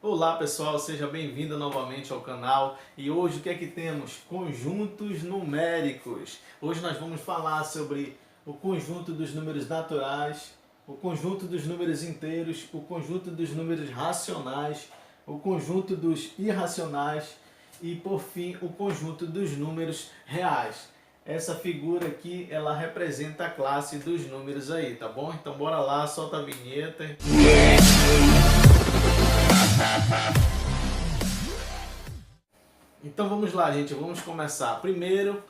Olá pessoal, seja bem-vindo novamente ao canal. E hoje o que é que temos? Conjuntos numéricos. Hoje nós vamos falar sobre o conjunto dos números naturais, o conjunto dos números inteiros, o conjunto dos números racionais, o conjunto dos irracionais e, por fim, o conjunto dos números reais. Essa figura aqui, ela representa a classe dos números aí, tá bom? Então bora lá, solta a vinheta. Então vamos lá, gente, vamos começar primeiro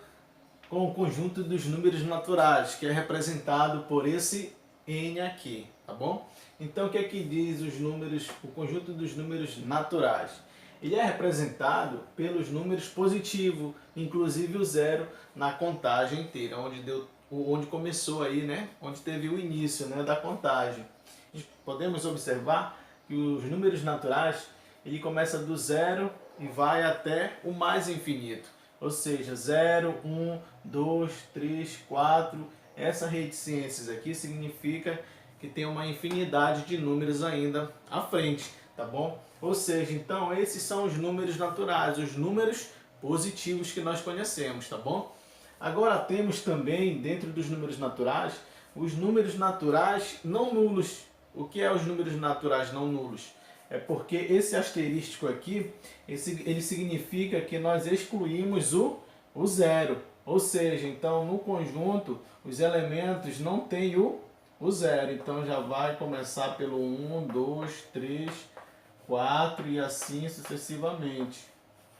com o conjunto dos números naturais, que é representado por esse N aqui, tá bom? Então o que é que diz os números, o conjunto dos números naturais? Ele é representado pelos números positivos, inclusive o zero na contagem inteira, onde começou aí, né? Onde teve o início, né, da contagem. Podemos observar que os números naturais, ele começa do zero e vai até o mais infinito. Ou seja, 0, 1, 2, 3, 4. Essa reticências aqui significa que tem uma infinidade de números ainda à frente, tá bom? Ou seja, então esses são os números naturais, os números positivos que nós conhecemos, tá bom? Agora temos também, dentro dos números naturais, os números naturais não nulos. O que é os números naturais não nulos? É porque esse asterístico aqui, ele significa que nós excluímos o zero. Ou seja, então no conjunto, os elementos não têm o zero. Então já vai começar pelo 1, 2, 3, 4 e assim sucessivamente.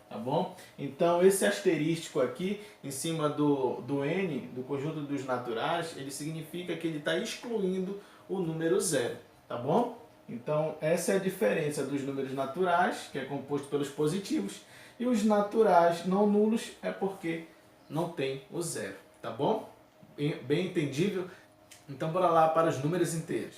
Tá bom? Então esse asterístico aqui, em cima do N, do conjunto dos naturais, ele significa que ele está excluindo o número zero. Tá bom? Então essa é a diferença dos números naturais, que é composto pelos positivos, e os naturais não nulos é porque não tem o zero. Tá bom? Bem entendível? Então bora lá para os números inteiros.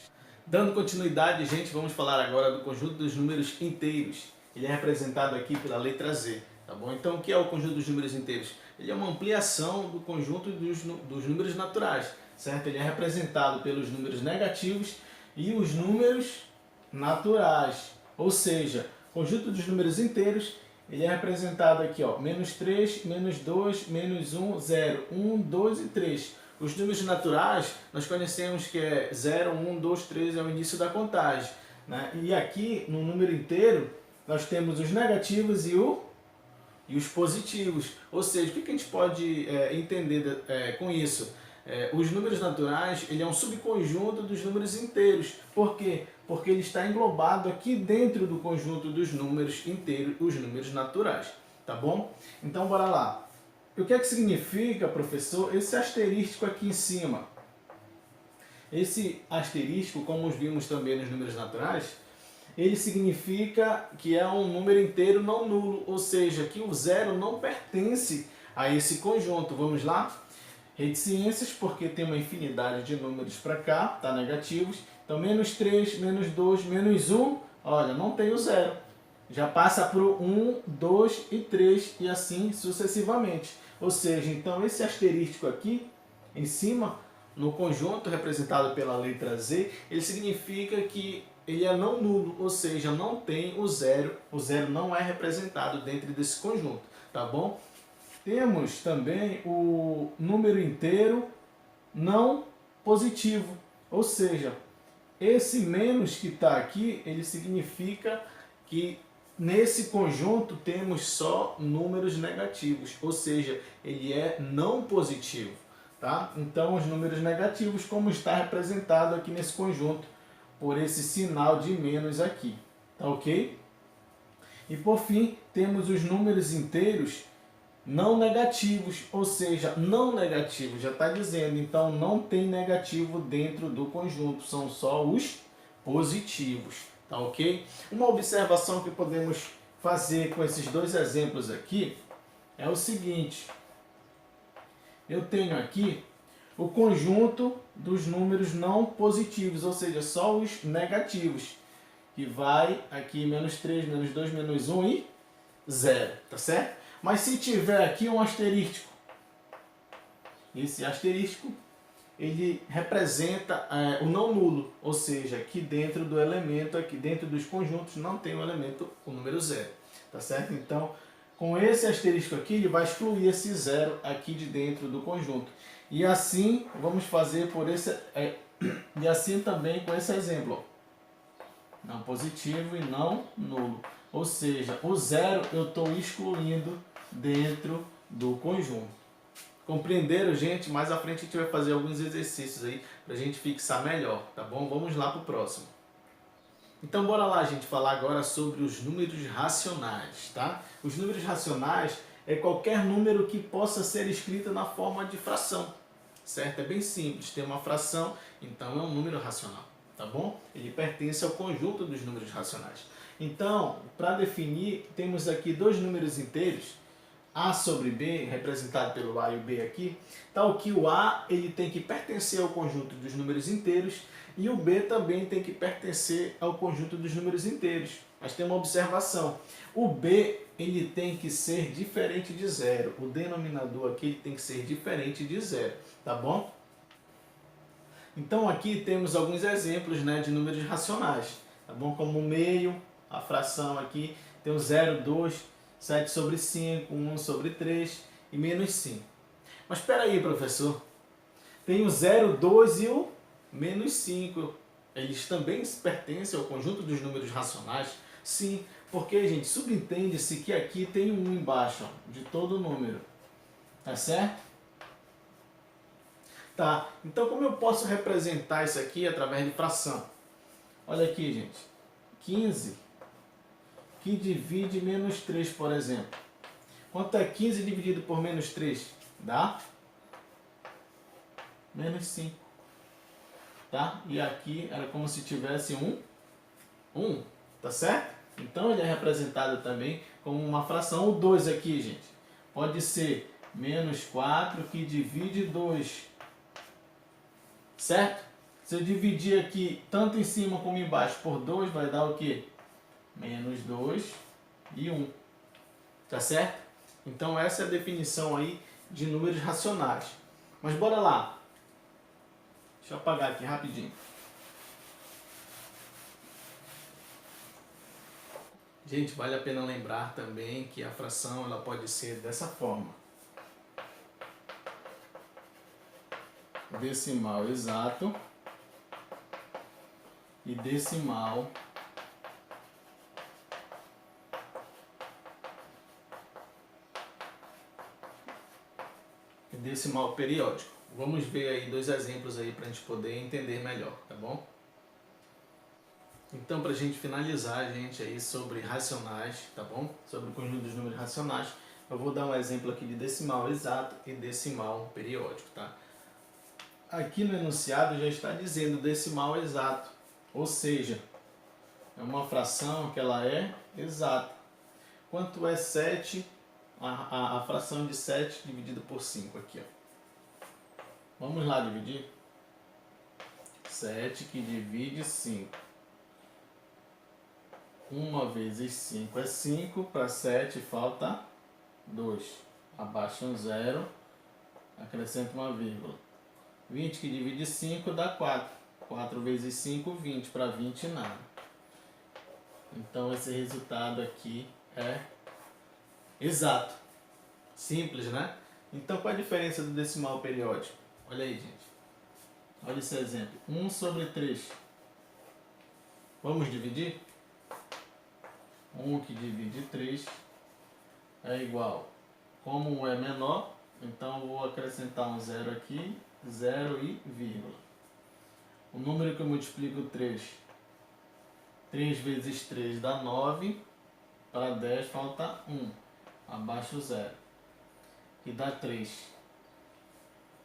Dando continuidade, gente, vamos falar agora do conjunto dos números inteiros. Ele é representado aqui pela letra Z, tá bom? Então o que é o conjunto dos números inteiros? Ele é uma ampliação do conjunto dos números naturais, certo? Ele é representado pelos números negativos e os números naturais. Ou seja, o conjunto dos números inteiros, ele é representado aqui, ó, menos 3, menos 2, menos 1, 0, 1, 2 e 3. Os números naturais, nós conhecemos que é 0, 1, 2, 3 é o início da contagem, né? E aqui, no número inteiro, nós temos os negativos e os positivos. Ou seja, o que a gente pode entender com isso? Os números naturais, ele é um subconjunto dos números inteiros. Por quê? Porque ele está englobado aqui dentro do conjunto dos números inteiros, os números naturais. Tá bom? Então, bora lá. O que é que significa, professor, esse asterístico aqui em cima? Esse asterístico, como vimos também nos números naturais, ele significa que é um número inteiro não nulo, ou seja, que o zero não pertence a esse conjunto. Vamos lá? Reticências, porque tem uma infinidade de números para cá, tá, negativos. Então, menos 3, menos 2, menos 1, olha, não tem o zero. Já passa para o 1, 2 e 3 e assim sucessivamente. Ou seja, então esse asterístico aqui, em cima, no conjunto representado pela letra Z, ele significa que ele é não nulo, ou seja, não tem o zero não é representado dentro desse conjunto, tá bom? Temos também o número inteiro não positivo, ou seja, esse menos que está aqui, ele significa que nesse conjunto temos só números negativos, ou seja, ele é não positivo, tá? Então os números negativos, como está representado aqui nesse conjunto, por esse sinal de menos aqui, tá ok? E por fim, temos os números inteiros não negativos, ou seja, não negativos, já está dizendo, então não tem negativo dentro do conjunto, são só os positivos, tá ok? Uma observação que podemos fazer com esses dois exemplos aqui é o seguinte: eu tenho aqui o conjunto dos números não positivos, ou seja, só os negativos, que vai aqui menos 3, menos 2, menos 1 e 0, tá certo? Mas se tiver aqui um asterístico, esse asterístico, ele representa o não nulo, ou seja, que dentro do elemento, aqui dentro dos conjuntos, não tem o elemento, o número zero, tá certo? Então, com esse asterisco aqui, ele vai excluir esse zero aqui de dentro do conjunto. E assim, vamos fazer por esse, e assim também com esse exemplo, ó. Não positivo e não nulo. Ou seja, o zero eu estou excluindo dentro do conjunto. Compreenderam, gente? Mais à frente a gente vai fazer alguns exercícios aí para a gente fixar melhor, tá bom? Vamos lá para o próximo. Então bora lá, gente, falar agora sobre os números racionais, tá? Os números racionais é qualquer número que possa ser escrito na forma de fração, certo? É bem simples, tem uma fração, então é um número racional, tá bom? Ele pertence ao conjunto dos números racionais. Então, para definir, temos aqui dois números inteiros, A sobre B, representado pelo A e o B aqui, tal que o A ele tem que pertencer ao conjunto dos números inteiros e o B também tem que pertencer ao conjunto dos números inteiros. Mas tem uma observação, o B ele tem que ser diferente de zero, o denominador aqui ele tem que ser diferente de zero, tá bom? Então aqui temos alguns exemplos, né, de números racionais, tá bom? Como o meio, a fração aqui, tem o 0, 2, 7 sobre 5, 1 sobre 3 e menos 5. Mas espera aí, professor, tem o 0, 2 e o menos 5. Eles também pertencem ao conjunto dos números racionais? Sim, porque, gente, subentende-se que aqui tem um 1 embaixo, ó, de todo número, tá certo? Tá, então como eu posso representar isso aqui através de fração? Olha aqui, gente, 15 que divide menos 3, por exemplo. Quanto é 15 dividido por menos 3? Dá? Menos 5. Tá? E aqui era como se tivesse 1, tá certo? Então ele é representado também como uma fração. O 2 aqui, gente, pode ser menos 4 que divide 2. Certo? Se eu dividir aqui, tanto em cima como embaixo, por 2, vai dar o quê? Menos 2 e 1. Tá certo? Então essa é a definição aí de números racionais. Mas bora lá. Deixa eu apagar aqui rapidinho. Gente, vale a pena lembrar também que a fração ela pode ser dessa forma. Decimal exato e decimal periódico. Vamos ver aí dois exemplos aí para a gente poder entender melhor, tá bom? Então, para a gente finalizar, gente, aí sobre racionais, tá bom? Sobre o conjunto dos números racionais, eu vou dar um exemplo aqui de decimal exato e decimal periódico, tá? Aqui no enunciado já está dizendo decimal exato, ou seja, é uma fração que ela é exata. Quanto é 7, a fração de 7 dividido por 5 aqui, ó. Vamos lá dividir? 7 que divide 5. 1 vezes 5 é 5, para 7 falta 2. Abaixa um 0, acrescenta uma vírgula. 20 que divide 5 dá 4. 4 vezes 5, 20. Para 20, nada. Então, esse resultado aqui é exato. Simples, né? Então, qual a diferença do decimal periódico? Olha aí, gente. Olha esse exemplo. 1 sobre 3. Vamos dividir? 1 que divide 3 é igual. Como 1 é menor, então vou acrescentar um 0 aqui, 0 e vírgula. O número que eu multiplico 3. 3 vezes 3 dá 9. Para 10 falta 1. Abaixo 0. E dá 3.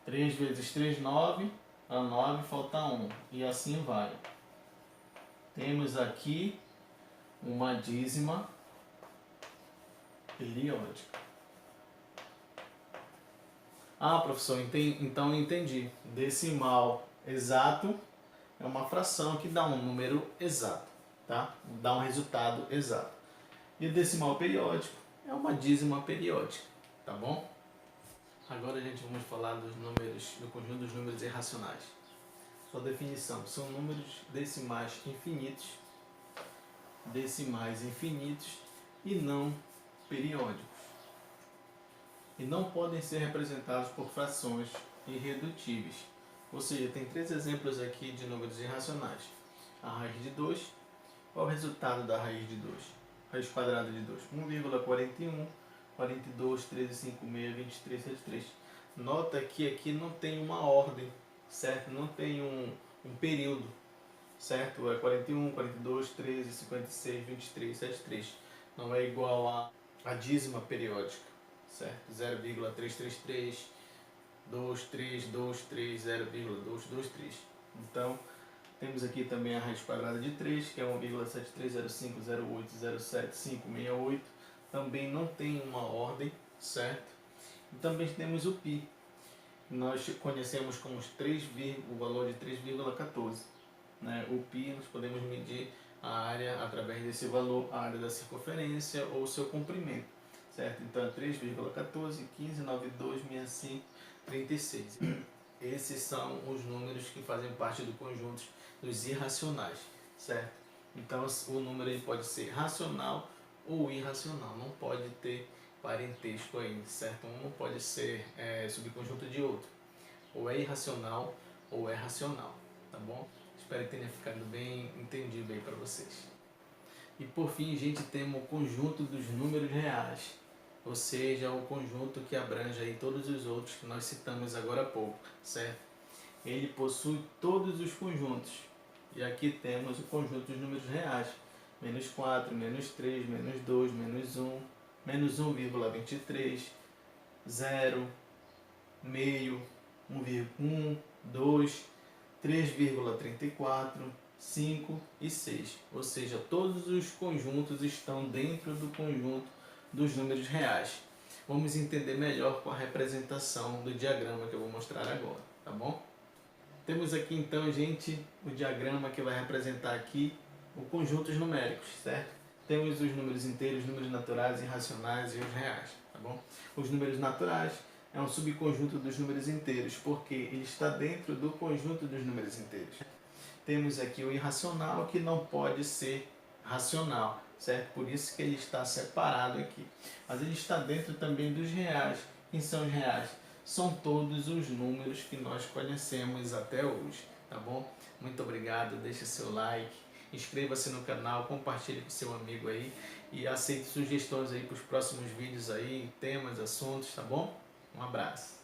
3 vezes 3, 9. Para 9 falta 1. E assim vai. Temos aqui uma dízima periódica. Ah, professor, então entendi. Decimal exato é uma fração que dá um número exato, tá? Dá um resultado exato. E o decimal periódico é uma dízima periódica, tá bom? Agora a gente vamos falar dos números, do conjunto dos números irracionais. Sua definição: são números decimais infinitos e não periódicos. E não podem ser representados por frações irredutíveis. Ou seja, tem 3 exemplos aqui de números irracionais. A raiz de 2, qual é o resultado da raiz de 2? Raiz quadrada de 2, 1,41, 42, 13,56, 23, 73. Nota que aqui não tem uma ordem, certo? Não tem um período, certo? É 41, 42, 13, 56, 23, 73. Não é igual a dízima periódica, certo? 0,333, 2323, 0,223. Então, temos aqui também a raiz quadrada de 3, que é 1,730508075568. Também não tem uma ordem, certo? E também temos o π. Nós conhecemos como o valor de 3,14. Né? O π, nós podemos medir a área através desse valor, a área da circunferência ou o seu comprimento, certo? Então, 3,14, 15, 92, 65, 36. Esses são os números que fazem parte do conjunto dos irracionais, certo? Então, o número ele pode ser racional ou irracional, não pode ter parentesco aí, certo? Um não pode ser subconjunto de outro. Ou é irracional ou é racional, tá bom? Espero que tenha ficado bem entendido aí para vocês. E por fim, gente, temos o conjunto dos números reais, ou seja, o conjunto que abrange aí todos os outros que nós citamos agora há pouco, certo? Ele possui todos os conjuntos. E aqui temos o conjunto dos números reais. Menos 4, menos 3, menos 2, menos 1, menos 1,23, 0, meio, 1,1, 2, 3,34, 5 e 6. Ou seja, todos os conjuntos estão dentro do conjunto dos números reais. Vamos entender melhor com a representação do diagrama que eu vou mostrar agora, tá bom? Temos aqui então, gente, o diagrama que vai representar aqui o conjuntos numéricos, certo? Temos os números inteiros, números naturais, irracionais e os reais, tá bom? Os números naturais é um subconjunto dos números inteiros, porque ele está dentro do conjunto dos números inteiros. Temos aqui o irracional, que não pode ser racional, certo? Por isso que ele está separado aqui. Mas ele está dentro também dos reais. Quem são os reais? São todos os números que nós conhecemos até hoje, tá bom? Muito obrigado, deixe seu like, inscreva-se no canal, compartilhe com seu amigo aí e aceite sugestões aí para os próximos vídeos aí, temas, assuntos, tá bom? Um abraço.